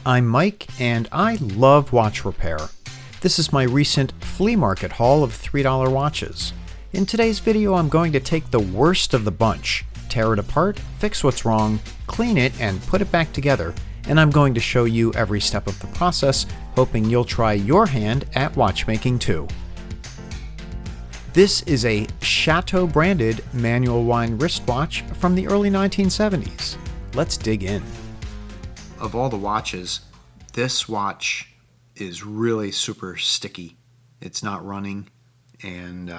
I'm Mike, and I love watch repair. This is my recent flea market haul of $3 watches. In today's video, I'm going to take the worst of the bunch, tear it apart, fix what's wrong, clean it, and put it back together, and I'm going to show you every step of the process, hoping you'll try your hand at watchmaking too. This is a Chateau branded manual wind wristwatch from the early 1970s. Let's dig in. Of all the watches, this watch is really super sticky. It's not running, and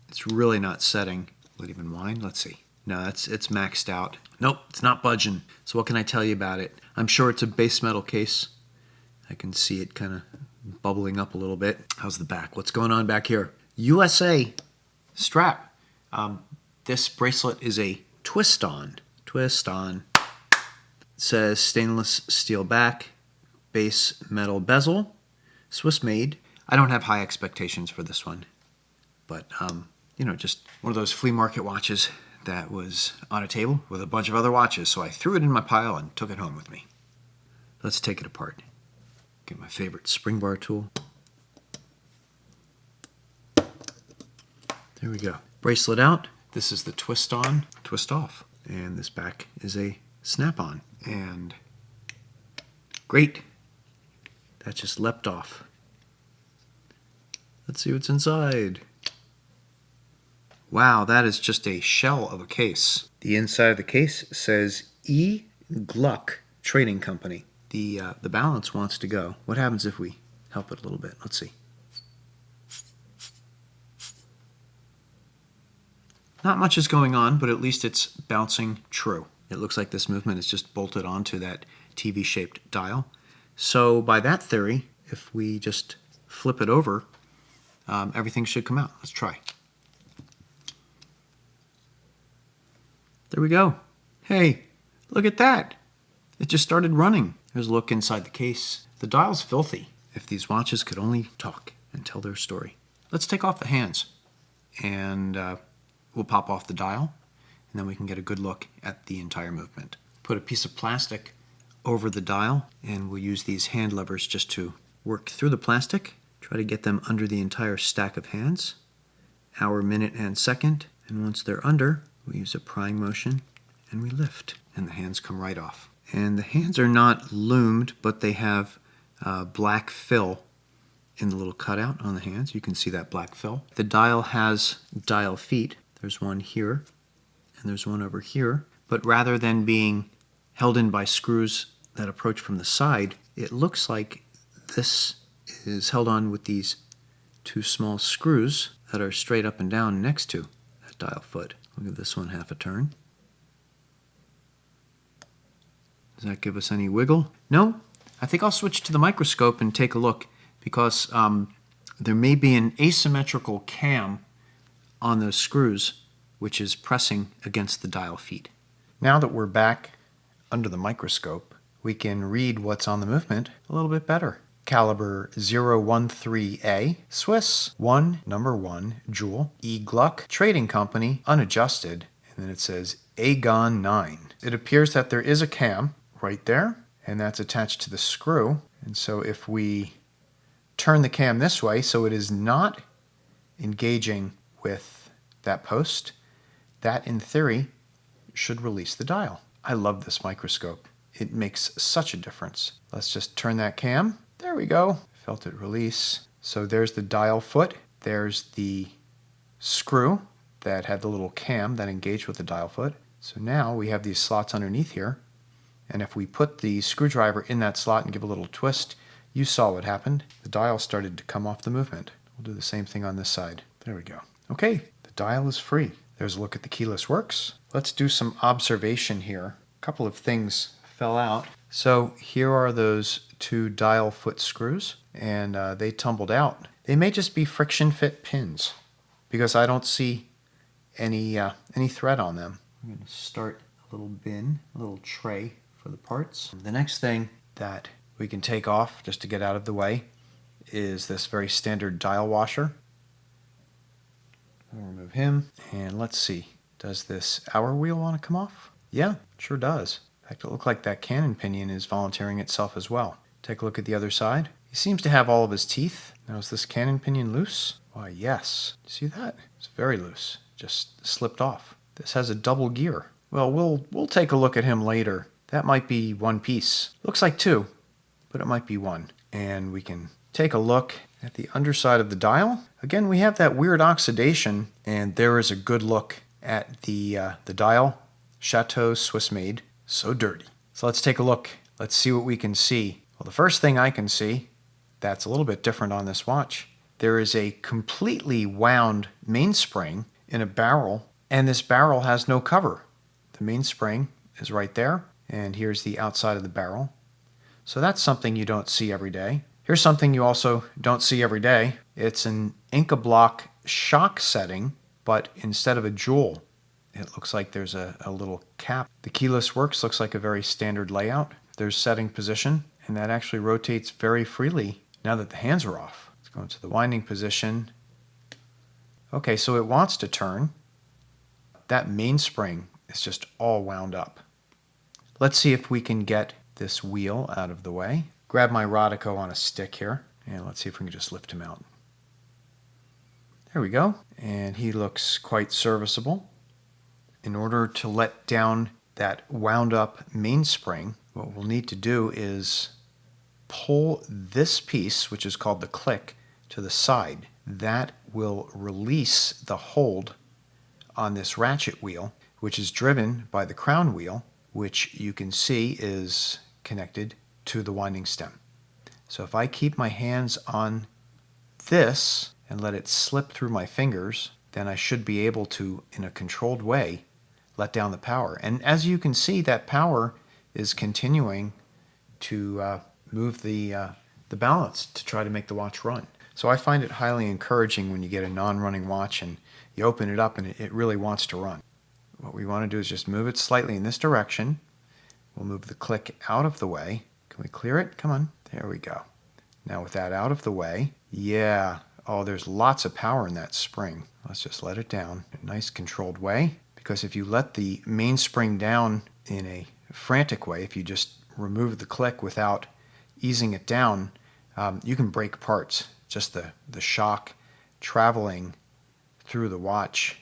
it's really not setting. Will it even wind? Let's see. No, it's maxed out. Nope, it's not budging. So what can I tell you about it? I'm sure it's a base metal case. I can see it kind of bubbling up a little bit. How's the back? What's going on back here? USA strap. This bracelet is a twist-on. Twist-on. It says stainless steel back, base metal bezel, Swiss made. I don't have high expectations for this one, but just one of those flea market watches that was on a table with a bunch of other watches, so I threw it in my pile and took it home with me. Let's take it apart. Get my favorite spring bar tool. There we go. Bracelet out. This is the twist on, twist off. And this back is a snap on. And great. That just leapt off. Let's see what's inside. Wow, that is just a shell of a case. The inside of the case says Gluck Trading Company. The balance wants to go. What happens if we help it a little bit? Let's see. Not much is going on, but at least it's bouncing true. It looks like this movement is just bolted onto that TV-shaped dial. So by that theory, if we just flip it over, everything should come out. Let's try. There we go. Hey, look at that. It just started running. Here's a look inside the case. The dial's filthy. If these watches could only talk and tell their story. Let's take off the hands, and we'll pop off the dial, and then we can get a good look at the entire movement. Put a piece of plastic over the dial, and we'll use these hand levers just to work through the plastic. Try to get them under the entire stack of hands. Hour, minute, and second. And once they're under, we use a prying motion, and we lift, and the hands come right off. And the hands are not loomed, but they have black fill in the little cutout on the hands. You can see that black fill. The dial has dial feet. There's one here, and there's one over here. But rather than being held in by screws that approach from the side, it looks like this is held on with these two small screws that are straight up and down next to that dial foot. We'll give this one half a turn. Does that give us any wiggle? No? I think I'll switch to the microscope and take a look, because there may be an asymmetrical cam on those screws, which is pressing against the dial feet. Now that we're back under the microscope, we can read what's on the movement a little bit better. Caliber 013A, Swiss, 1, number 1, jewel, Gluck Trading Company, unadjusted, and then it says Agon 9. It appears that there is a cam right there, and that's attached to the screw. And so if we turn the cam this way so it is not engaging with that post, that in theory should release the dial. I love this microscope. It makes such a difference. Let's just turn that cam. There we go. Felt it release. So there's the dial foot. There's the screw that had the little cam that engaged with the dial foot. So now we have these slots underneath here. And if we put the screwdriver in that slot and give a little twist, you saw what happened. The dial started to come off the movement. We'll do the same thing on this side. There we go. Okay, the dial is free. There's a look at the keyless works. Let's do some observation here. A couple of things fell out. So here are those two dial foot screws, and they tumbled out. They may just be friction fit pins, because I don't see any thread on them. I'm going to start a little bin, a little tray for the parts. The next thing that we can take off just to get out of the way is this very standard dial washer. I'll remove him, and let's see, does this hour wheel want to come off? Yeah, sure does. fact, it looked like that cannon pinion is volunteering itself as well. Take a look at the other side. He seems to have all of his teeth. Now, is this cannon pinion loose? Why, yes. See that? It's very loose. Just slipped off. This has a double gear. Well, we'll take a look at him later. That might be one piece. Looks like two, but it might be one. And we can take a look at the underside of the dial. Again, we have that weird oxidation, and there is a good look at the dial. Chateau Swiss made. So dirty. So let's take a look. Let's see what we can see. Well, the first thing I can see that's a little bit different on this watch. There is a completely wound mainspring in a barrel, and this barrel has no cover. The mainspring is right there, and here's the outside of the barrel. So that's something you don't see every day. Here's something you also don't see every day. It's an Inca block shock setting, but instead of a jewel, it looks like there's a little cap. The keyless works looks like a very standard layout. There's setting position, and that actually rotates very freely now that the hands are off. Let's go into the winding position. Okay, so it wants to turn. That mainspring is just all wound up. Let's see if we can get this wheel out of the way. Grab my Rodico on a stick here, and let's see if we can just lift him out. There we go, and he looks quite serviceable. In order to let down that wound up mainspring, what we'll need to do is pull this piece, which is called the click, to the side. That will release the hold on this ratchet wheel, which is driven by the crown wheel, which you can see is connected to the winding stem. So if I keep my hands on this and let it slip through my fingers, then I should be able to, in a controlled way, let down the power. And as you can see, that power is continuing to move the balance to try to make the watch run. So I find it highly encouraging when you get a non-running watch and you open it up and it really wants to run. What we want to do is just move it slightly in this direction. We'll move the click out of the way. Can we clear it? Come on. There we go. Now with that out of the way, yeah. Oh, there's lots of power in that spring. Let's just let it down in a nice controlled way. Because if you let the mainspring down in a frantic way, if you just remove the click without easing it down, you can break parts. Just the shock traveling through the watch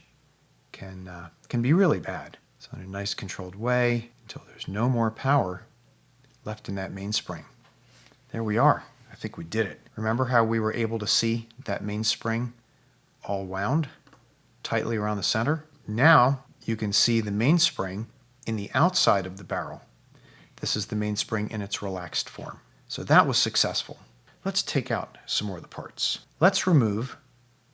can be really bad. So in a nice controlled way until there's no more power left in that mainspring. There we are. I think we did it. Remember how we were able to see that mainspring all wound tightly around the center? Now you can see the mainspring in the outside of the barrel. This is the mainspring in its relaxed form. So that was successful. Let's take out some more of the parts. Let's remove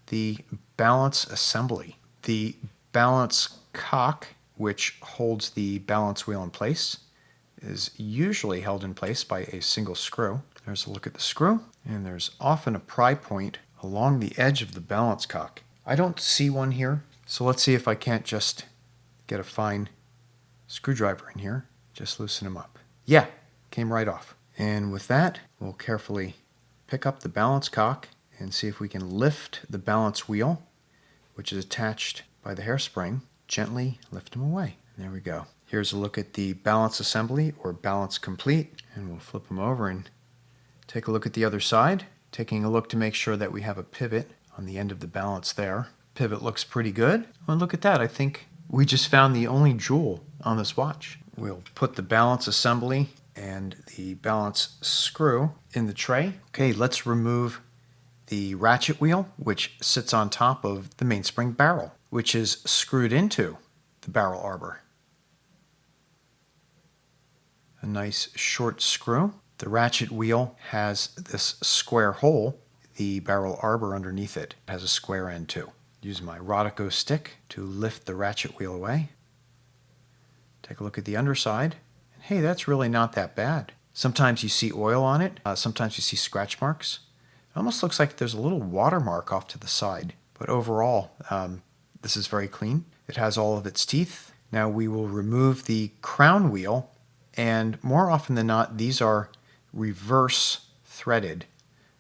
the balance assembly. The balance cock, which holds the balance wheel in place, is usually held in place by a single screw. There's a look at the screw, and there's often a pry point along the edge of the balance cock. I don't see one here, so let's see if I can't just get a fine screwdriver in here. Just loosen them up. Yeah, came right off. And with that, we'll carefully pick up the balance cock and see if we can lift the balance wheel, which is attached by the hairspring. Gently lift them away. There we go. Here's a look at the balance assembly, or balance complete, and we'll flip them over and take a look at the other side, taking a look to make sure that we have a pivot on the end of the balance there. Pivot looks pretty good. And look at that, I think we just found the only jewel on this watch. We'll put the balance assembly and the balance screw in the tray. Okay, let's remove the ratchet wheel, which sits on top of the mainspring barrel, which is screwed into the barrel arbor. A nice short screw. The ratchet wheel has this square hole. The barrel arbor underneath it has a square end too. Use my Rodico stick to lift the ratchet wheel away. Take a look at the underside. And hey, that's really not that bad. Sometimes you see oil on it. Sometimes you see scratch marks. It almost looks like there's a little watermark off to the side. But overall, this is very clean. It has all of its teeth. Now we will remove the crown wheel. And more often than not, these are reverse threaded.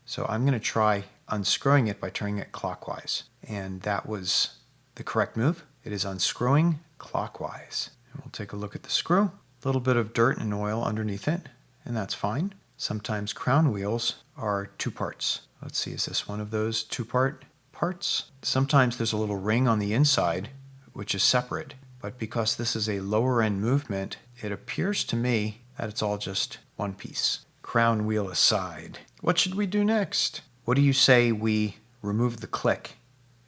So I'm going to try unscrewing it by turning it clockwise. And that was the correct move. It is unscrewing clockwise. And we'll take a look at the screw. a little bit of dirt and oil underneath it, and that's fine. Sometimes crown wheels are two parts. Let's see, is this one of those two-part parts? Sometimes there's a little ring on the inside, which is separate, but because this is a lower end movement, it appears to me that it's all just one piece. Crown wheel aside, what should we do next? What do you say we remove the click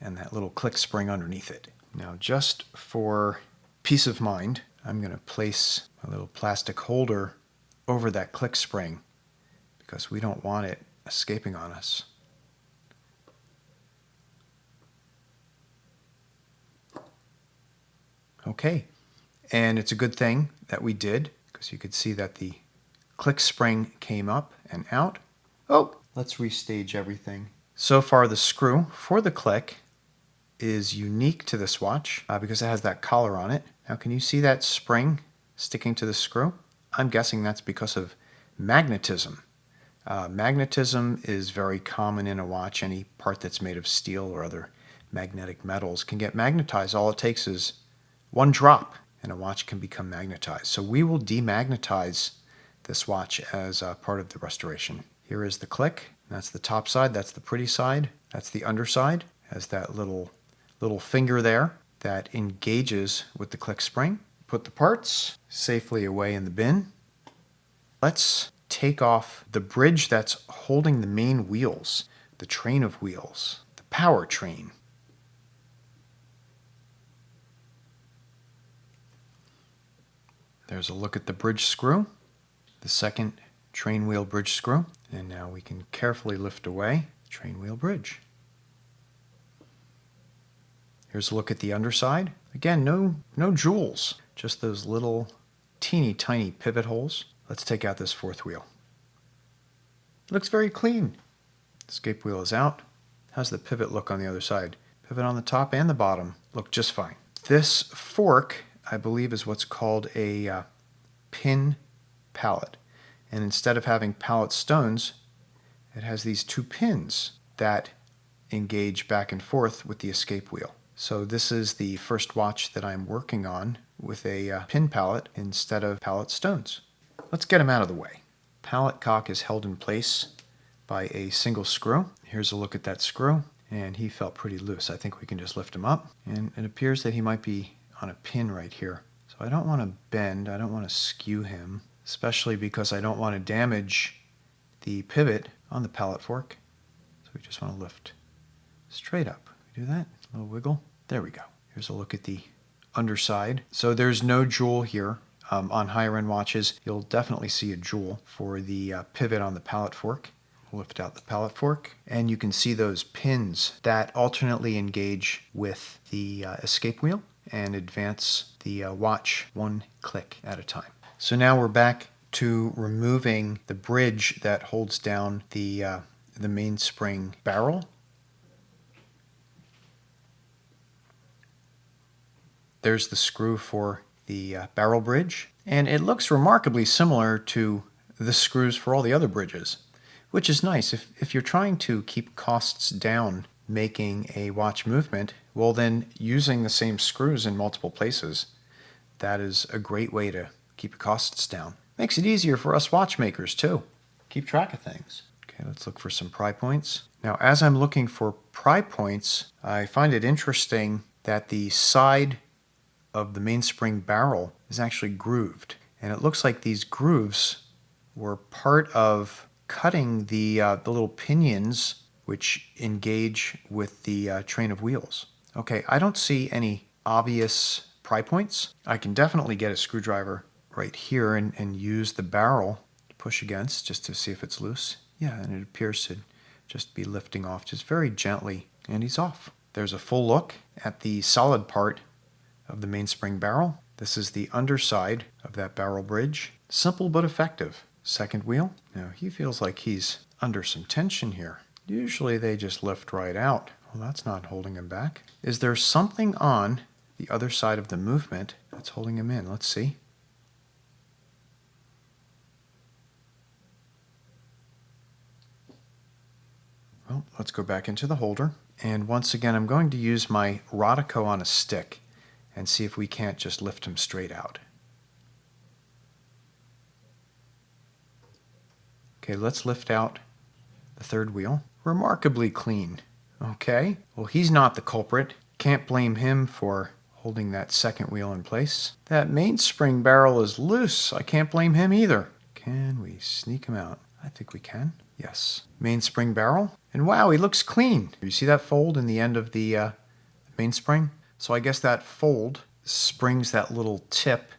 and that little click spring underneath it? Now, just for peace of mind, I'm going to place a little plastic holder over that click spring because we don't want it escaping on us. Okay, and it's a good thing that we did because you could see that the click spring came up and out. Oh, let's restage everything. So far, the screw for the click is unique to this watch because it has that collar on it. Now, can you see that spring sticking to the screw? I'm guessing that's because of magnetism. Magnetism is very common in a watch. Any part that's made of steel or other magnetic metals can get magnetized. All it takes is one drop and a watch can become magnetized. So we will demagnetize this watch as part of the restoration. Here is the click. That's the top side. That's the pretty side. That's the underside. Has that little finger there that engages with the click spring. Put the parts safely away in the bin. Let's take off the bridge that's holding the main wheels, the train of wheels, the power train. There's a look at the bridge screw, the second train wheel bridge screw, and now we can carefully lift away the train wheel bridge. Here's a look at the underside. Again, no jewels, just those little teeny tiny pivot holes. Let's take out this fourth wheel. It looks very clean. The escape wheel is out. How's the pivot look on the other side? Pivot on the top and the bottom look just fine. This fork, I believe, is what's called a pin pallet. And instead of having pallet stones, it has these two pins that engage back and forth with the escape wheel. So this is the first watch that I'm working on with a pin pallet instead of pallet stones. Let's get them out of the way. Pallet cock is held in place by a single screw. Here's a look at that screw, and he felt pretty loose. I think we can just lift him up, and it appears that he might be on a pin right here. So I don't want to bend, I don't want to skew him, especially because I don't want to damage the pivot on the pallet fork. So we just want to lift straight up. We do that, a little wiggle. There we go. Here's a look at the underside. So there's no jewel here. On higher end watches, you'll definitely see a jewel for the pivot on the pallet fork. We'll lift out the pallet fork, and you can see those pins that alternately engage with the escape wheel and advance the watch one click at a time. So now we're back to removing the bridge that holds down the mainspring barrel. There's the screw for the barrel bridge, and it looks remarkably similar to the screws for all the other bridges, which is nice. If you're trying to keep costs down making a watch movement, well then using the same screws in multiple places, that is a great way to keep costs down. Makes it easier for us watchmakers too. Keep track of things. Okay, let's look for some pry points. Now, as I'm looking for pry points, I find it interesting that the side of the mainspring barrel is actually grooved. And it looks like these grooves were part of cutting the little pinions which engage with the train of wheels. Okay, I don't see any obvious pry points. I can definitely get a screwdriver right here and use the barrel to push against just to see if it's loose. Yeah, and it appears to just be lifting off just very gently, and he's off. There's a full look at the solid part of the mainspring barrel. This is the underside of that barrel bridge. Simple but effective. Second wheel. Now he feels like he's under some tension here. Usually they just lift right out. Well, that's not holding him back. Is there something on the other side of the movement that's holding him in? Let's see. Well, let's go back into the holder. And once again, I'm going to use my Rodico on a stick and see if we can't just lift him straight out. Okay, let's lift out the third wheel. Remarkably clean. Okay, well, he's not the culprit. Can't blame him for holding that second wheel in place. That mainspring barrel is loose. I can't blame him either. Can we sneak him out? I think we can. Yes. Mainspring barrel. And wow, he looks clean. You see that fold in the end of the mainspring? So I guess that fold springs that little tip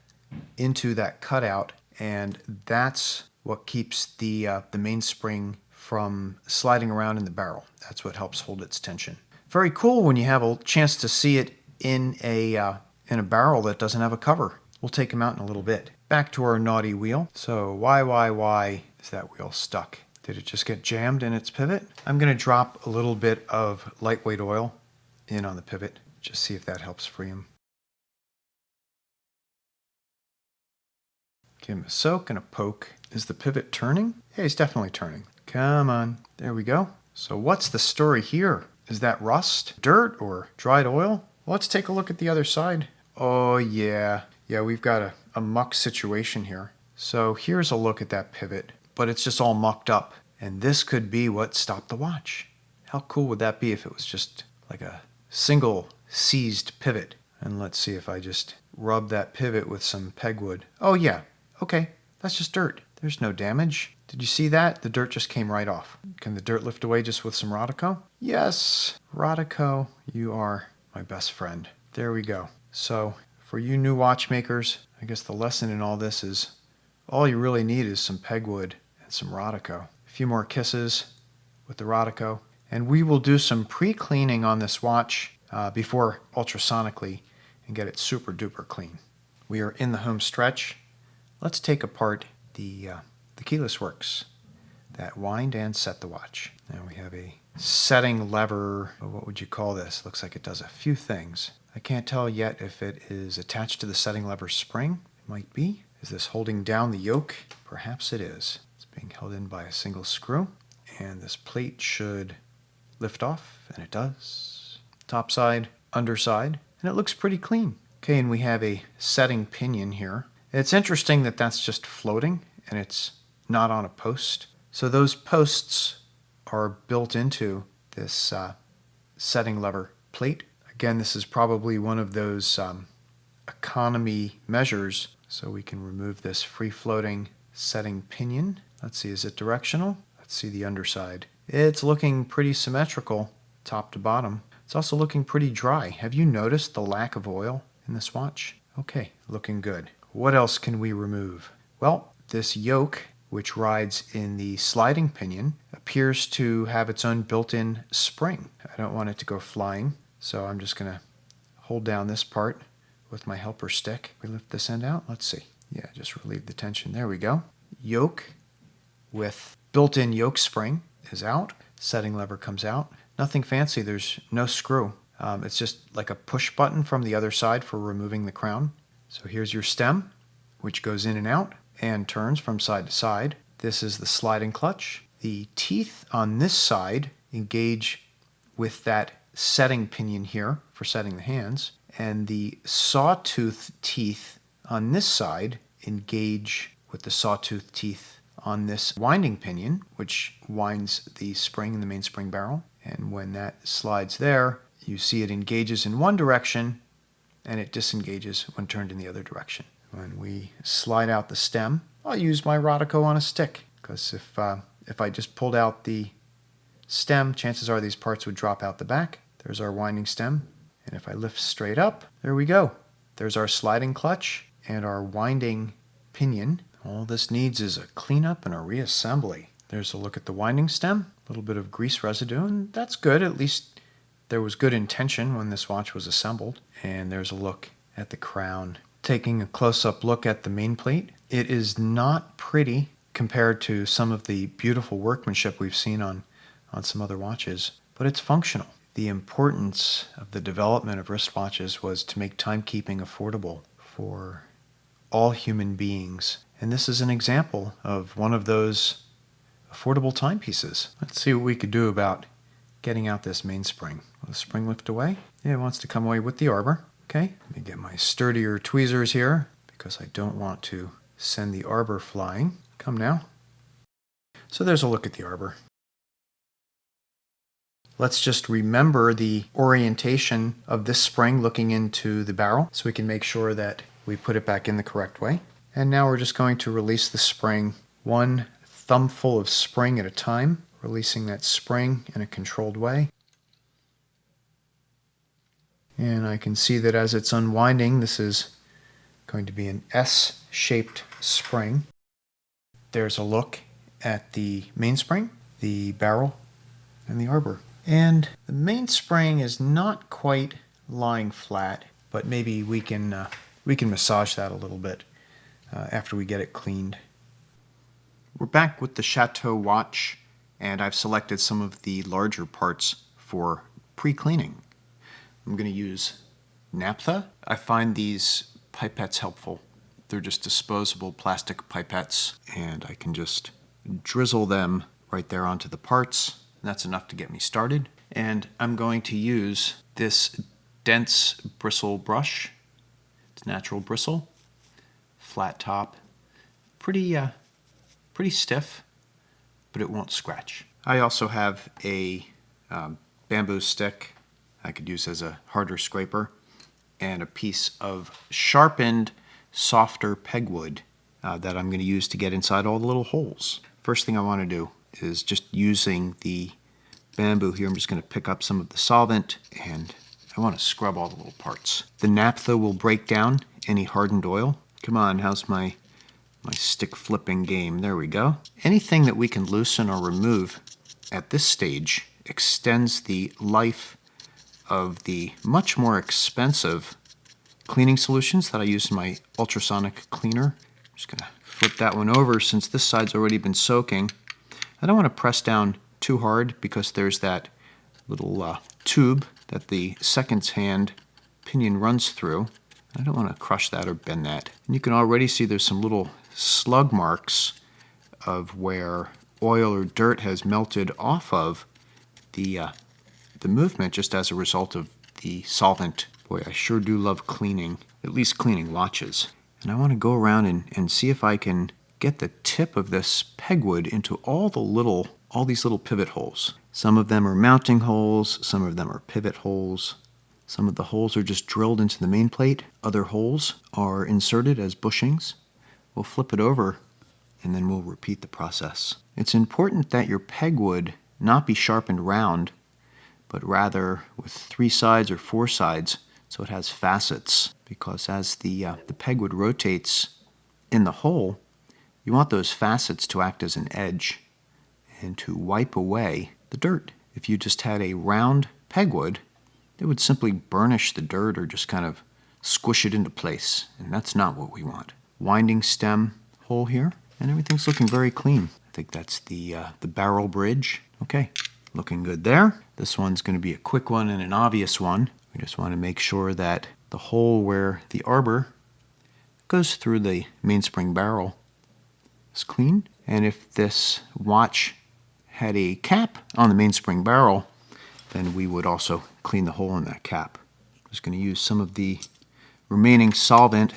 into that cutout, and that's what keeps the mainspring from sliding around in the barrel. That's what helps hold its tension. Very cool when you have a chance to see it in a barrel that doesn't have a cover. We'll take them out in a little bit. Back to our naughty wheel. So why is that wheel stuck? Did it just get jammed in its pivot? I'm going to drop a little bit of lightweight oil in on the pivot. Just see if that helps free him. Give him a soak and a poke. Is the pivot turning? Yeah, he's definitely turning. Come on. There we go. So what's the story here? Is that rust, dirt, or dried oil? Well, let's take a look at the other side. Oh, yeah. Yeah, we've got a muck situation here. So here's a look at that pivot, but it's just all mucked up. And this could be what stopped the watch. How cool would that be if it was just like a single seized pivot? And let's see if I just rub that pivot with some pegwood. Oh, yeah. Okay, that's just dirt. There's no damage. Did you see that? The dirt just came right off. Can the dirt lift away just with some Rodico? Yes, Rodico, you are my best friend. There we go. So for you new watchmakers, I guess the lesson in all this is all you really need is some pegwood and some Rodico. A few more kisses with the Rodico, and we will do some pre-cleaning on this watch before ultrasonically and get it super duper clean. We are in the home stretch. Let's take apart the keyless works that wind and set the watch. Now we have a setting lever. What would you call this? Looks like it does a few things. I can't tell yet if it is attached to the setting lever spring. It might be. Is this holding down the yoke? Perhaps it is. It's being held in by a single screw, and this plate should lift off, and it does. Top side, underside, and it looks pretty clean. Okay, and we have a setting pinion here. It's interesting that that's just floating and it's not on a post. So those posts are built into this setting lever plate. Again, this is probably one of those economy measures, so we can remove this free-floating setting pinion. Let's see, is it directional? Let's see the underside. It's looking pretty symmetrical, top to bottom. It's also looking pretty dry. Have you noticed the lack of oil in this watch? Okay, looking good. What else can we remove? Well, this yoke, which rides in the sliding pinion, appears to have its own built-in spring. I don't want it to go flying, so I'm just going to hold down this part with my helper stick. We lift this end out. Let's see. Yeah, just relieve the tension. There we go. Yoke with built-in yoke spring is out. Setting lever comes out. Nothing fancy. There's no screw. It's just like a push button from the other side for removing the crown. So here's your stem, which goes in and out and turns from side to side. This is the sliding clutch. The teeth on this side engage with that setting pinion here for setting the hands, and the sawtooth teeth on this side engage with the sawtooth teeth on this winding pinion, which winds the spring in the mainspring barrel. And when that slides there, you see it engages in one direction and it disengages when turned in the other direction. When we slide out the stem, I'll use my Rodico on a stick, because if I just pulled out the stem, chances are these parts would drop out the back. There's our winding stem, and if I lift straight up, there we go. There's our sliding clutch and our winding pinion. All this needs is a cleanup and a reassembly. There's a look at the winding stem, a little bit of grease residue, and that's good. At least there was good intention when this watch was assembled. And there's a look at the crown. Taking a close-up look at the main plate, it is not pretty compared to some of the beautiful workmanship we've seen on some other watches, but it's functional. The importance of the development of wristwatches was to make timekeeping affordable for all human beings. And this is an example of one of those affordable timepieces. Let's see what we could do about getting out this mainspring. Will the spring lift away? Yeah, it wants to come away with the arbor. Okay, let me get my sturdier tweezers here because I don't want to send the arbor flying. Come now. So there's a look at the arbor. Let's just remember the orientation of this spring looking into the barrel so we can make sure that we put it back in the correct way. And now we're just going to release the spring one thumbful of spring at a time, releasing that spring in a controlled way. And I can see that as it's unwinding, this is going to be an S-shaped spring. There's a look at the mainspring, the barrel, and the arbor. And the mainspring is not quite lying flat, but maybe we can massage that a little bit after we get it cleaned. We're back with the Chateau watch, and I've selected some of the larger parts for pre-cleaning. I'm going to use naphtha. I find these pipettes helpful. They're just disposable plastic pipettes, and I can just drizzle them right there onto the parts. That's enough to get me started. And I'm going to use this dense bristle brush. It's natural bristle, flat top, pretty stiff, but it won't scratch. I also have a bamboo stick I could use as a harder scraper, and a piece of sharpened, softer pegwood that I'm going to use to get inside all the little holes. First thing I want to do is just using the bamboo here, I'm just going to pick up some of the solvent, and I want to scrub all the little parts. The naphtha will break down any hardened oil. Come on, how's my stick flipping game? There we go. Anything that we can loosen or remove at this stage extends the life of the much more expensive cleaning solutions that I use in my ultrasonic cleaner. I'm just going to flip that one over since this side's already been soaking. I don't want to press down too hard because there's that little tube that the seconds hand pinion runs through. I don't want to crush that or bend that. And you can already see there's some little slug marks of where oil or dirt has melted off of the movement just as a result of the solvent. Boy, I sure do love cleaning, at least cleaning watches. And I want to go around and see if I can get the tip of this pegwood into all these little pivot holes. Some of them are mounting holes, some of them are pivot holes. Some of the holes are just drilled into the main plate. Other holes are inserted as bushings. We'll flip it over and then we'll repeat the process. It's important that your pegwood not be sharpened round, but rather with 3 sides or 4 sides, so it has facets, because as the pegwood rotates in the hole, you want those facets to act as an edge and to wipe away the dirt. If you just had a round pegwood, it would simply burnish the dirt or just kind of squish it into place, and that's not what we want. Winding stem hole here, and everything's looking very clean. I think that's the barrel bridge. Okay, looking good there. This one's going to be a quick one and an obvious one. We just want to make sure that the hole where the arbor goes through the mainspring barrel is clean. And if this watch had a cap on the mainspring barrel, then we would also clean the hole in that cap. I'm just going to use some of the remaining solvent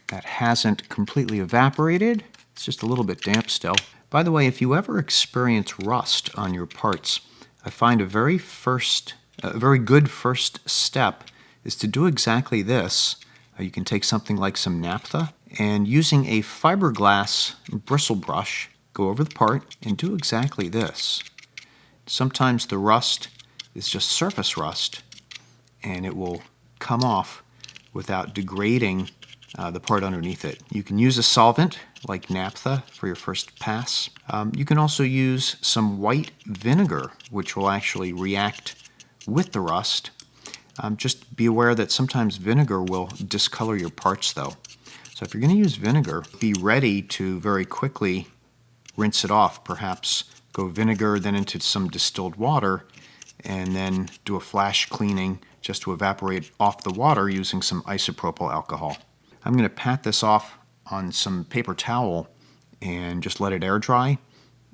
that hasn't completely evaporated. It's just a little bit damp still. By the way, if you ever experience rust on your parts, I find a very good first step is to do exactly this. You can take something like some naphtha and using a fiberglass bristle brush, go over the part and do exactly this. Sometimes the rust is just surface rust and it will come off without degrading the part underneath it. You can use a solvent like naphtha for your first pass. You can also use some white vinegar, which will actually react with the rust. Just be aware that sometimes vinegar will discolor your parts though. So if you're going to use vinegar, be ready to very quickly rinse it off. Perhaps go vinegar, then into some distilled water, and then do a flash cleaning just to evaporate off the water using some isopropyl alcohol. I'm going to pat this off on some paper towel and just let it air dry,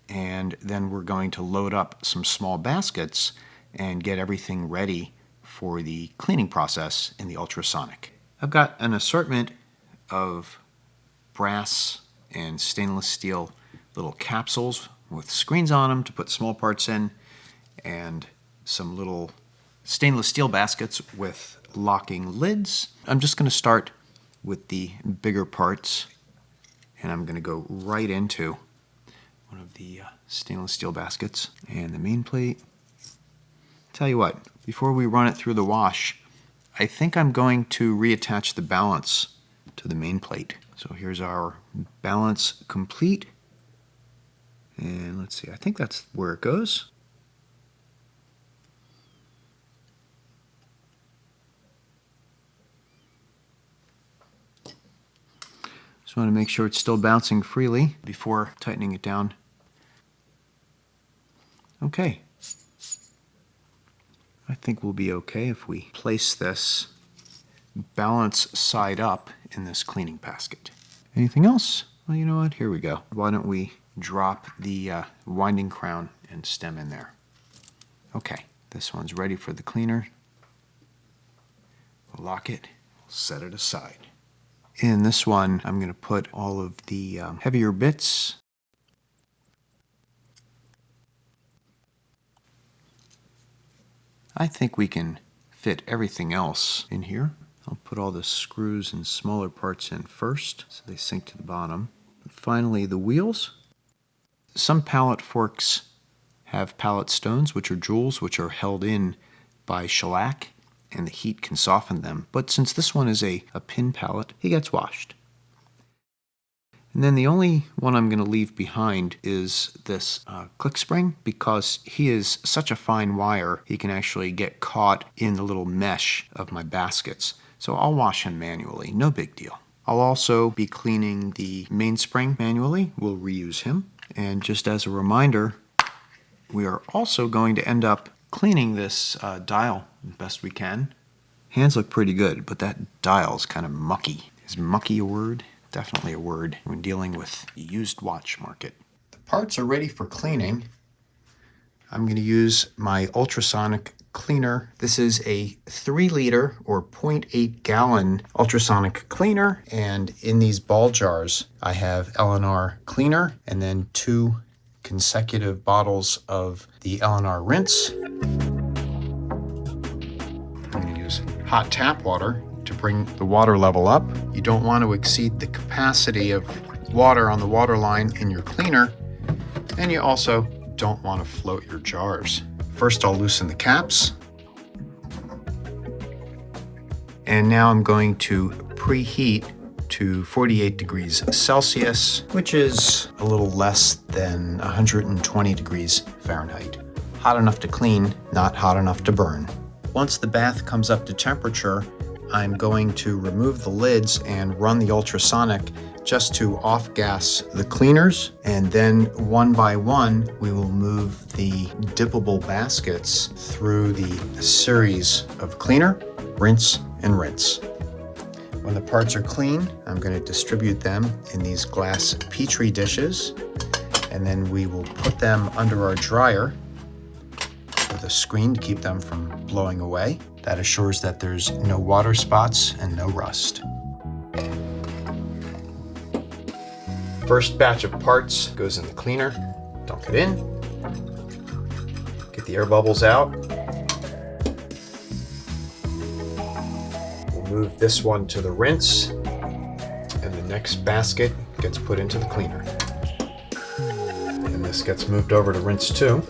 and then we're going to load up some small baskets and get everything ready for the cleaning process in the ultrasonic. I've got an assortment of brass and stainless steel little capsules with screens on them to put small parts in, and some little stainless steel baskets with locking lids. I'm just going to start with the bigger parts, and I'm going to go right into one of the stainless steel baskets and the main plate. Tell you what, before we run it through the wash, I think I'm going to reattach the balance to the main plate. So here's our balance complete. And let's see, I think that's where it goes. Just want to make sure it's still bouncing freely before tightening it down. Okay. I think we'll be okay if we place this balance side up in this cleaning basket. Anything else? Well, you know what? Here we go. Why don't we drop the winding crown and stem in there. Okay, this one's ready for the cleaner. We'll lock it, we'll set it aside. In this one, I'm going to put all of the heavier bits. I think we can fit everything else in here. I'll put all the screws and smaller parts in first so they sink to the bottom. And finally, the wheels. Some pallet forks have pallet stones, which are jewels, which are held in by shellac, and the heat can soften them. But since this one is a pin pallet, it gets washed. And then the only one I'm going to leave behind is this click spring, because he is such a fine wire, he can actually get caught in the little mesh of my baskets. So I'll wash him manually, no big deal. I'll also be cleaning the mainspring manually. We'll reuse him. And just as a reminder, we are also going to end up cleaning this dial as best we can. Hands look pretty good, but that dial's kind of mucky. Is mucky a word? Definitely a word when dealing with the used watch market. The parts are ready for cleaning. I'm going to use my ultrasonic cleaner. This is a 3-liter or 0.8 gallon ultrasonic cleaner, and in these ball jars I have L&R cleaner and then 2 consecutive bottles of the L&R rinse. I'm going to use hot tap water to bring the water level up. You don't want to exceed the capacity of water on the water line in your cleaner, and you also don't want to float your jars. First, I'll loosen the caps. And now I'm going to preheat to 48 degrees Celsius, which is a little less than 120 degrees Fahrenheit. Hot enough to clean, not hot enough to burn. Once the bath comes up to temperature, I'm going to remove the lids and run the ultrasonic just to off-gas the cleaners, and then one by one we will move the dippable baskets through the series of cleaner, rinse, and rinse. When the parts are clean, I'm going to distribute them in these glass Petri dishes, and then we will put them under our dryer with a screen to keep them from blowing away. That assures that there's no water spots and no rust. First batch of parts goes in the cleaner. Dump it in. Get the air bubbles out. We'll move this one to the rinse, and the next basket gets put into the cleaner. And this gets moved over to rinse too.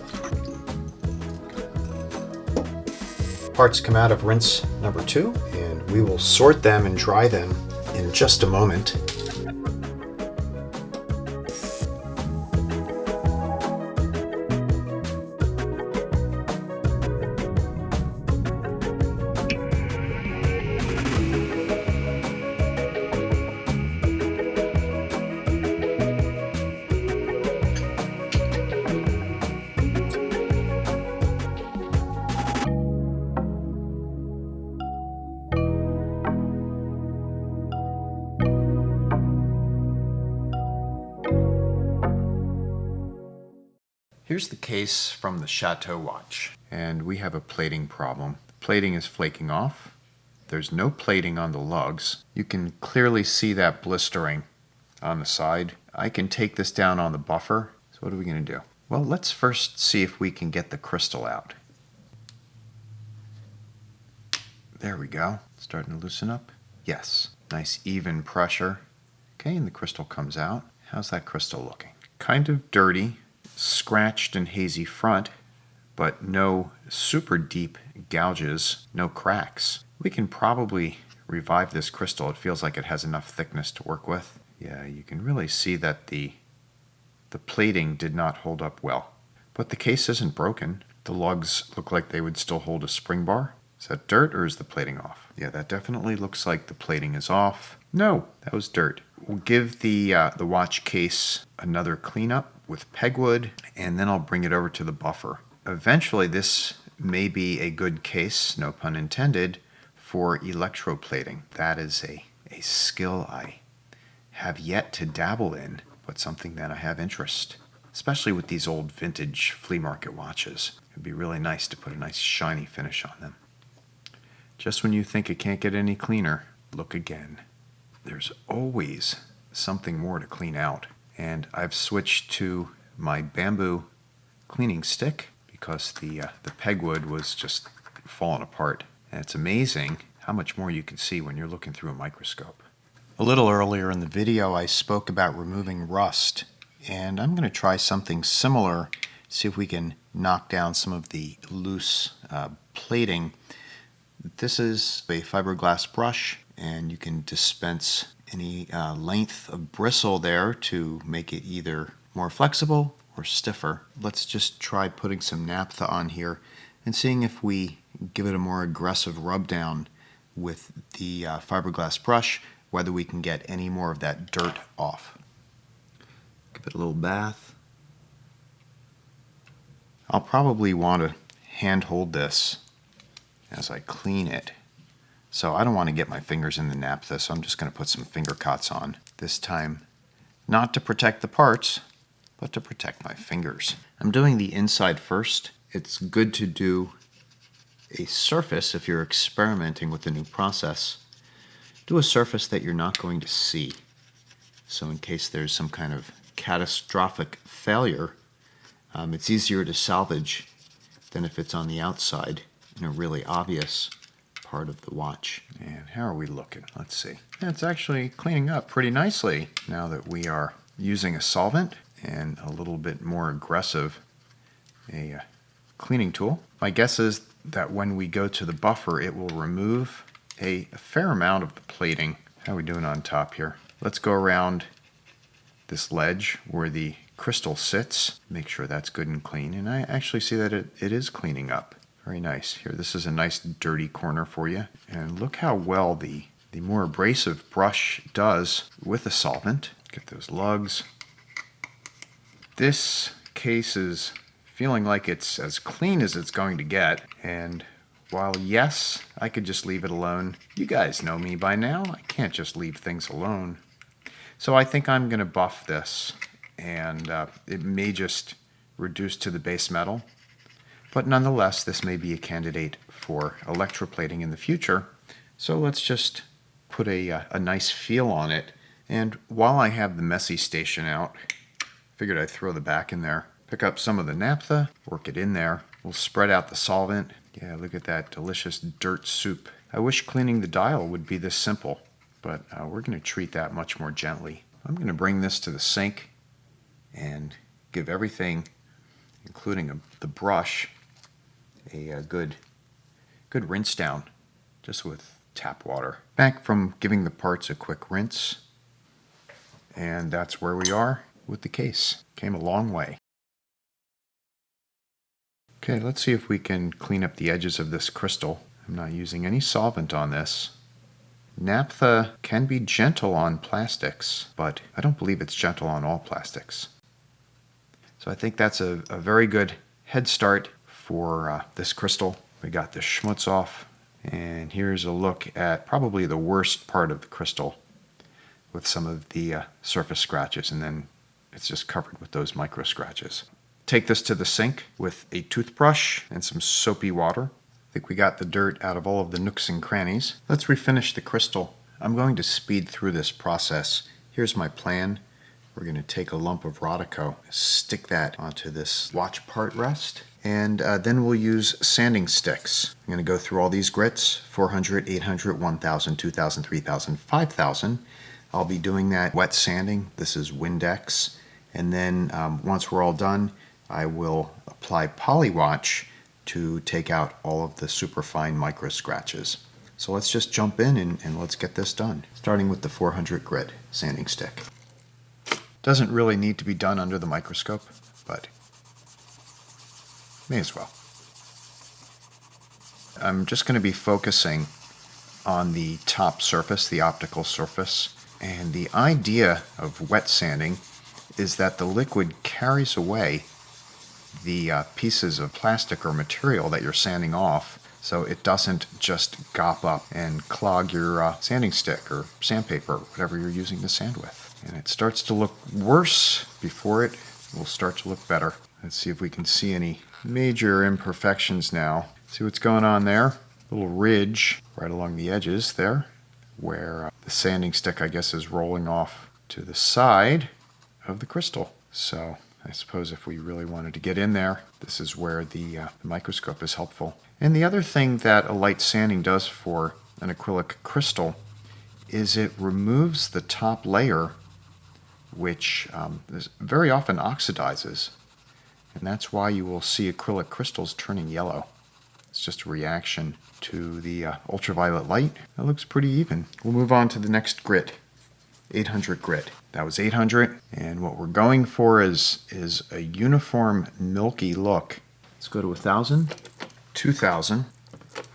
Parts come out of rinse number 2, and we will sort them and dry them in just a moment. Here's the case from the Chateau watch, and we have a plating problem. The plating is flaking off. There's no plating on the lugs. You can clearly see that blistering on the side. I can take this down on the buffer. So what are we going to do? Well, let's first see if we can get the crystal out. There we go. Starting to loosen up. Yes. Nice even pressure. Okay, and the crystal comes out. How's that crystal looking? Kind of dirty, scratched and hazy front, but no super deep gouges, no cracks. We can probably revive this crystal. It feels like it has enough thickness to work with. Yeah, you can really see that the plating did not hold up well. But the case isn't broken. The lugs look like they would still hold a spring bar. Is that dirt or is the plating off? Yeah, that definitely looks like the plating is off. No, that was dirt. We'll give the watch case another cleanup with pegwood, and then I'll bring it over to the buffer. Eventually, this may be a good case, no pun intended, for electroplating. That is a skill I have yet to dabble in, but something that I have interest, especially with these old vintage flea market watches. It'd be really nice to put a nice shiny finish on them. Just when you think it can't get any cleaner, look again. There's always something more to clean out. And I've switched to my bamboo cleaning stick because the pegwood was just falling apart. And it's amazing how much more you can see when you're looking through a microscope. A little earlier in the video, I spoke about removing rust. And I'm going to try something similar, see if we can knock down some of the loose plating. This is a fiberglass brush, and you can dispense any length of bristle there to make it either more flexible or stiffer. Let's just try putting some naphtha on here and seeing if we give it a more aggressive rub down with the fiberglass brush, whether we can get any more of that dirt off. Give it a little bath. I'll probably want to hand hold this as I clean it. So I don't want to get my fingers in the naphtha, so I'm just going to put some finger cots on. This time, not to protect the parts, but to protect my fingers. I'm doing the inside first. It's good to do a surface if you're experimenting with a new process. Do a surface that you're not going to see. So in case there's some kind of catastrophic failure, it's easier to salvage than if it's on the outside in a really obvious part of the watch. And how are we looking? Let's see. Yeah, it's actually cleaning up pretty nicely now that we are using a solvent and a little bit more aggressive cleaning tool. My guess is that when we go to the buffer, it will remove a fair amount of the plating. How are we doing on top here? Let's go around this ledge where the crystal sits. Make sure that's good and clean. And I actually see that it is cleaning up. Very nice. Here, this is a nice dirty corner for you. And look how well the more abrasive brush does with the solvent. Get those lugs. This case is feeling like it's as clean as it's going to get. And while yes, I could just leave it alone, you guys know me by now. I can't just leave things alone. So I think I'm going to buff this, and it may just reduce to the base metal. But nonetheless, this may be a candidate for electroplating in the future. So let's just put a nice feel on it. And while I have the messy station out, figured I'd throw the back in there. Pick up some of the naphtha, work it in there. We'll spread out the solvent. Yeah, look at that delicious dirt soup. I wish cleaning the dial would be this simple, but we're going to treat that much more gently. I'm going to bring this to the sink and give everything, including the brush, a good rinse down, just with tap water. Back from giving the parts a quick rinse, and that's where we are with the case. Came a long way. Okay, let's see if we can clean up the edges of this crystal. I'm not using any solvent on this. Naphtha can be gentle on plastics, but I don't believe it's gentle on all plastics. So I think that's a very good head start for this crystal. We got the schmutz off, and here's a look at probably the worst part of the crystal with some of the surface scratches, and then it's just covered with those micro scratches. Take this to the sink with a toothbrush and some soapy water. I think we got the dirt out of all of the nooks and crannies. Let's refinish the crystal. I'm going to speed through this process. Here's my plan. we're going to take a lump of Rodico, stick that onto this watch part rest, and then we'll use sanding sticks. I'm going to go through all these grits, 400, 800, 1000, 2000, 3000, 5000. I'll be doing that wet sanding. This is Windex. And then once we're all done, I will apply Polywatch to take out all of the superfine micro scratches. So let's just jump in and let's get this done. Starting with the 400 grit sanding stick. Doesn't really need to be done under the microscope, but may as well. I'm just going to be focusing on the top surface, the optical surface. And the idea of wet sanding is that the liquid carries away the pieces of plastic or material that you're sanding off, so it doesn't just gop up and clog your sanding stick or sandpaper, whatever you're using to sand with. And it starts to look worse before it will start to look better. Let's see if we can see any major imperfections now. See what's going on there? A little ridge right along the edges there, where the sanding stick, I guess, is rolling off to the side of the crystal. So I suppose if we really wanted to get in there, this is where the microscope is helpful. And the other thing that a light sanding does for an acrylic crystal is it removes the top layer, which very often oxidizes. And that's why you will see acrylic crystals turning yellow. It's just a reaction to the ultraviolet light. It looks pretty even. We'll move on to the next grit, 800 grit. That was 800, and what we're going for is a uniform milky look. Let's go to 1000, 2000,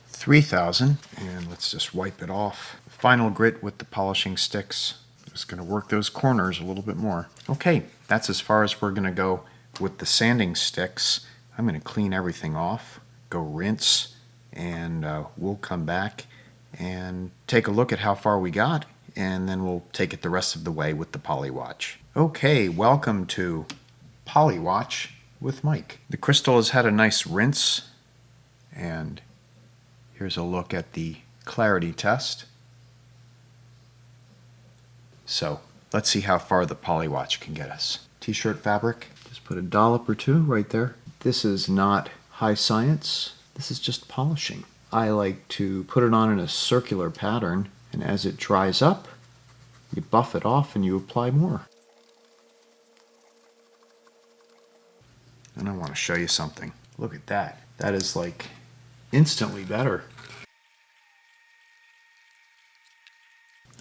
3000, and let's just wipe it off. Final grit with the polishing sticks. Just going to work those corners a little bit more. Okay, that's as far as we're going to go with the sanding sticks. I'm going to clean everything off, go rinse, and we'll come back and take a look at how far we got, and then we'll take it the rest of the way with the Polywatch. Okay, welcome to Polywatch with Mike. The crystal has had a nice rinse, and here's a look at the clarity test. So let's see how far the Polywatch can get us. T-shirt fabric, just put a dollop or two right there. This is not high science, this is just polishing. I like to put it on in a circular pattern, and as it dries up, you buff it off and you apply more. And I want to show you something. Look at that. That is like instantly better.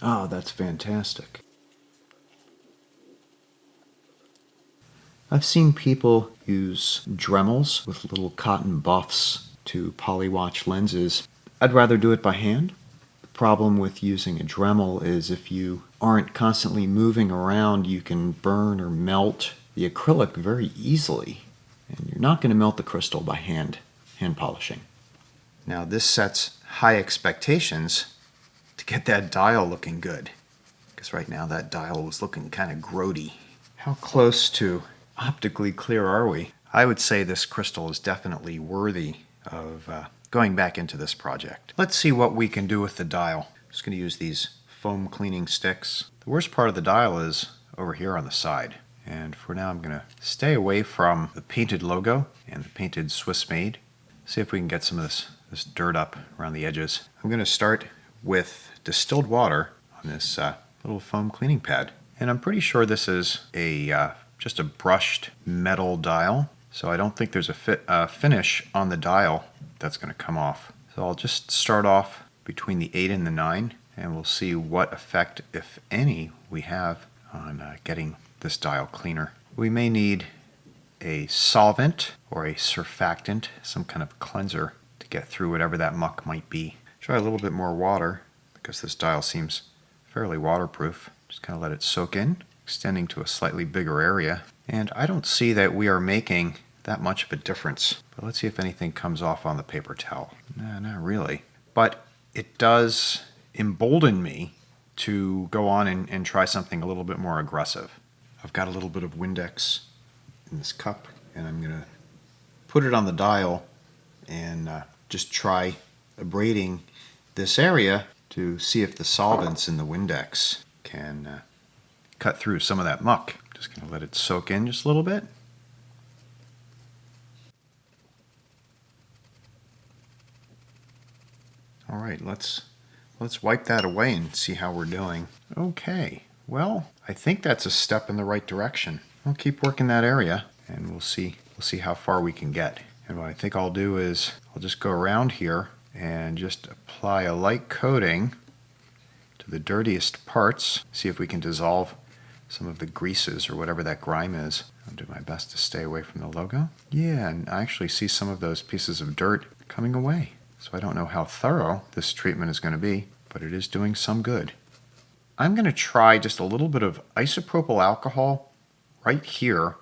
Oh, that's fantastic. I've seen people use Dremels with little cotton buffs to Polywatch lenses. I'd rather do it by hand. The problem with using a Dremel is if you aren't constantly moving around, you can burn or melt the acrylic very easily. And you're not going to melt the crystal by hand polishing. Now this sets high expectations to get that dial looking good. Because right now that dial was looking kind of grody. How close to optically clear are we? I would say this crystal is definitely worthy of going back into this project. Let's see what we can do with the dial. I'm just going to use these foam cleaning sticks. The worst part of the dial is over here on the side. And for now I'm going to stay away from the painted logo and the painted Swiss made. See if we can get some of this dirt up around the edges. I'm going to start with distilled water on this little foam cleaning pad. And I'm pretty sure this is just a brushed metal dial. So I don't think there's a finish on the dial that's going to come off. So I'll just start off between the 8 and the 9, and we'll see what effect, if any, we have on getting this dial cleaner. We may need a solvent or a surfactant, some kind of cleanser, to get through whatever that muck might be. Try a little bit more water because this dial seems fairly waterproof. Just kind of let it soak in, extending to a slightly bigger area. And I don't see that we are making that much of a difference. But let's see if anything comes off on the paper towel. No, not really. But it does embolden me to go on and try something a little bit more aggressive. I've got a little bit of Windex in this cup, and I'm going to put it on the dial and just try abrading this area to see if the solvents in the Windex can cut through some of that muck. Just going to let it soak in just a little bit. All right, let's wipe that away and see how we're doing. Okay, well, I think that's a step in the right direction. I'll keep working that area and we'll see how far we can get. And what I think I'll do is I'll just go around here and just apply a light coating to the dirtiest parts, see if we can dissolve some of the greases or whatever that grime is. I'll do my best to stay away from the logo. Yeah, and I actually see some of those pieces of dirt coming away. So I don't know how thorough this treatment is going to be, but it is doing some good. I'm going to try just a little bit of isopropyl alcohol right here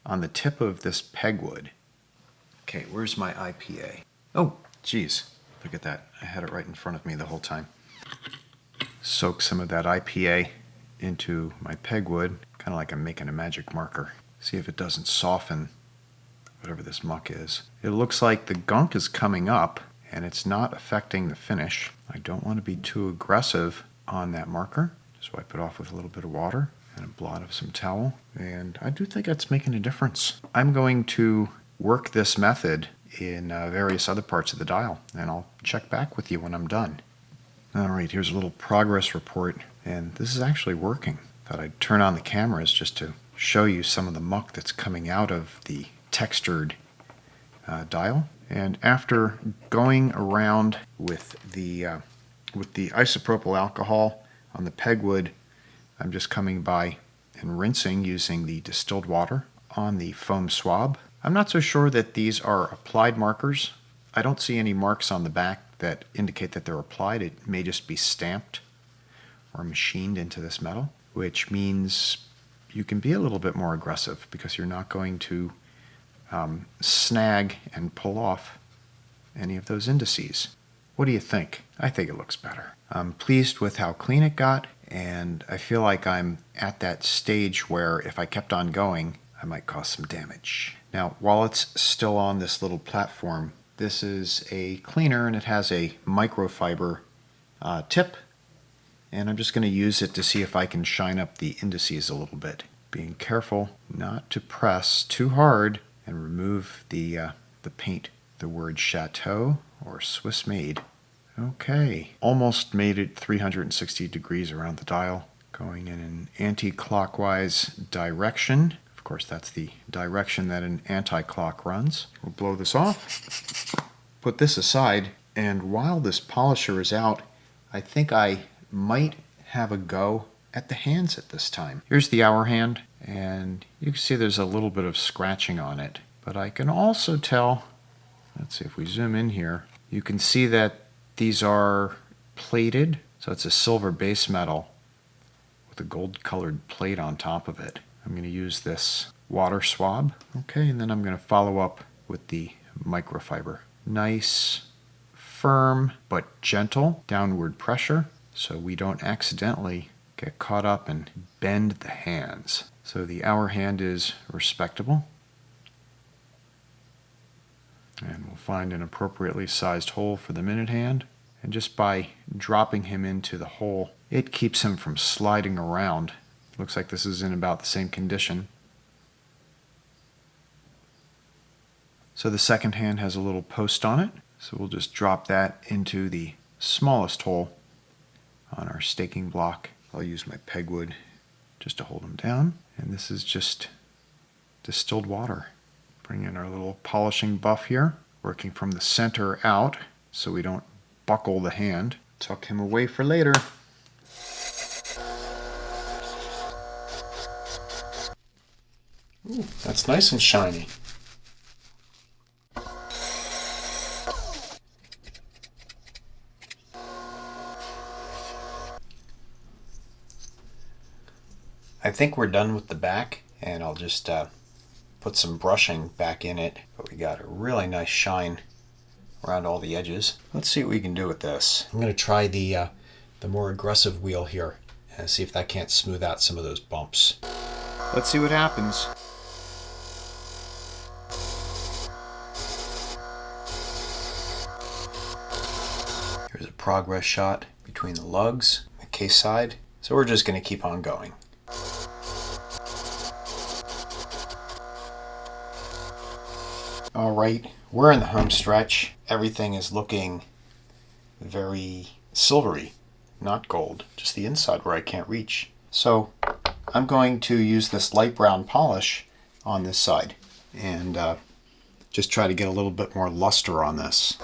on the tip of this pegwood. Okay, where's my IPA? Oh, geez, look at that. I had it right in front of me the whole time. Soak some of that IPA into my pegwood, kind of like I'm making a magic marker. See if it doesn't soften whatever this muck is. It looks like the gunk is coming up and it's not affecting the finish. I don't want to be too aggressive on that marker. Just wipe it off with a little bit of water and a blot of some towel. And I do think that's making a difference. I'm going to work this method in various other parts of the dial, and I'll check back with you when I'm done. All right, here's a little progress report, and this is actually working. Thought I'd turn on the cameras just to show you some of the muck that's coming out of the textured dial. And after going around with the isopropyl alcohol on the pegwood, I'm just coming by and rinsing using the distilled water on the foam swab. I'm not so sure that these are applied markers. I don't see any marks on the back that indicate that they're applied. It may just be stamped or machined into this metal, which means you can be a little bit more aggressive because you're not going to snag and pull off any of those indices. What do you think? I think it looks better. I'm pleased with how clean it got, and I feel like I'm at that stage where if I kept on going, I might cause some damage. Now, while it's still on this little platform, this is a cleaner and it has a microfiber tip, and I'm just going to use it to see if I can shine up the indices a little bit. Being careful not to press too hard and remove the paint, the word Chateau or Swiss made. Okay, almost made it 360 degrees around the dial, going in an anti-clockwise direction. Of course, that's the direction that an anti-clock runs. We'll blow this off, put this aside, and while this polisher is out, I think I might have a go at the hands at this time. Here's the hour hand, and you can see there's a little bit of scratching on it, but I can also tell, let's see if we zoom in here, you can see that these are plated, so it's a silver base metal with a gold colored plate on top of it. I'm going to use this water swab. Okay, and then I'm going to follow up with the microfiber. Nice, firm, but gentle downward pressure so we don't accidentally get caught up and bend the hands. So the hour hand is respectable. And we'll find an appropriately sized hole for the minute hand. And just by dropping him into the hole, it keeps him from sliding around. Looks like this is in about the same condition. So the second hand has a little post on it. So we'll just drop that into the smallest hole on our staking block. I'll use my pegwood just to hold them down. And this is just distilled water. Bring in our little polishing buff here, working from the center out so we don't buckle the hand. Tuck him away for later. Ooh, that's nice and shiny. I think we're done with the back, and I'll just put some brushing back in it, but we got a really nice shine around all the edges. Let's see what we can do with this. I'm going to try the more aggressive wheel here and see if that can't smooth out some of those bumps. Let's see what happens. Here's a progress shot between the lugs, the case side. So we're just going to keep on going. All right, we're in the home stretch. Everything is looking very silvery, not gold, just the inside where I can't reach. So I'm going to use this light brown polish on this side and just try to get a little bit more luster on this.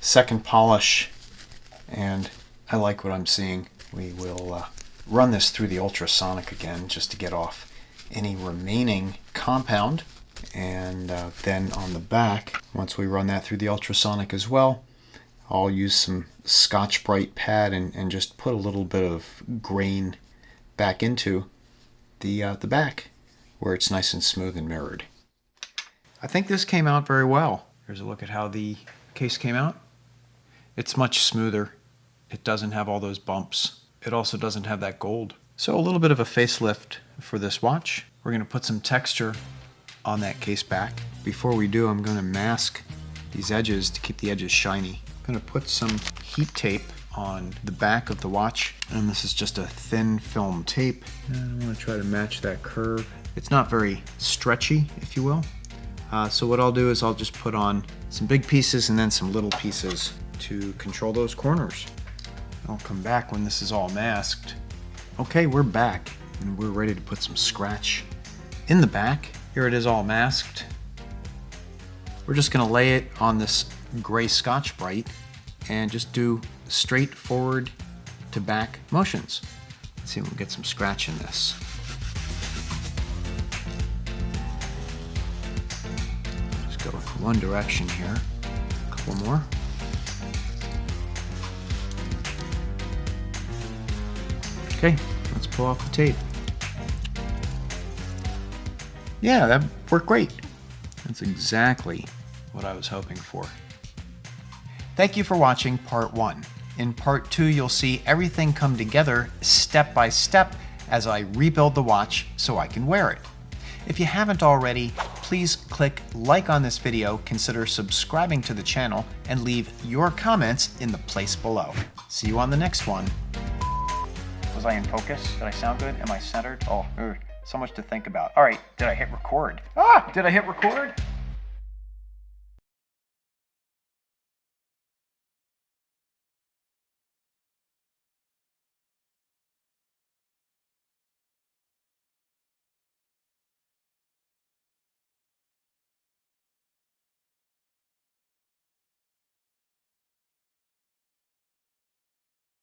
Second polish, and I like what I'm seeing. We will run this through the ultrasonic again just to get off any remaining compound, and then on the back, once we run that through the ultrasonic as well, I'll use some Scotch-Brite pad and just put a little bit of grain back into the back where it's nice and smooth and mirrored. I think this came out very well. Here's a look at how the case came out. It's much smoother. It doesn't have all those bumps. It also doesn't have that gold. So a little bit of a facelift for this watch. We're going to put some texture on that case back. Before we do, I'm going to mask these edges to keep the edges shiny. I'm going to put some heat tape on the back of the watch, and this is just a thin film tape. And I want to try to match that curve. It's not very stretchy, if you will. So what I'll do is I'll just put on some big pieces and then some little pieces to control those corners. I'll come back when this is all masked. Okay, we're back, and we're ready to put some scratch in the back. Here it is all masked. We're just going to lay it on this gray Scotch-Brite and just do straightforward to back motions. Let's see if we'll get some scratch in this. Just go one direction here. A couple more. Okay, let's pull off the tape. Yeah, that worked great. That's exactly what I was hoping for. Thank you for watching part 1. In part 2, you'll see everything come together step by step as I rebuild the watch so I can wear it. If you haven't already, please click like on this video, consider subscribing to the channel, and leave your comments in the place below. See you on the next one. Was I in focus? Did I sound good? Am I centered? Oh, so much to think about. All right, did I hit record? Did I hit record?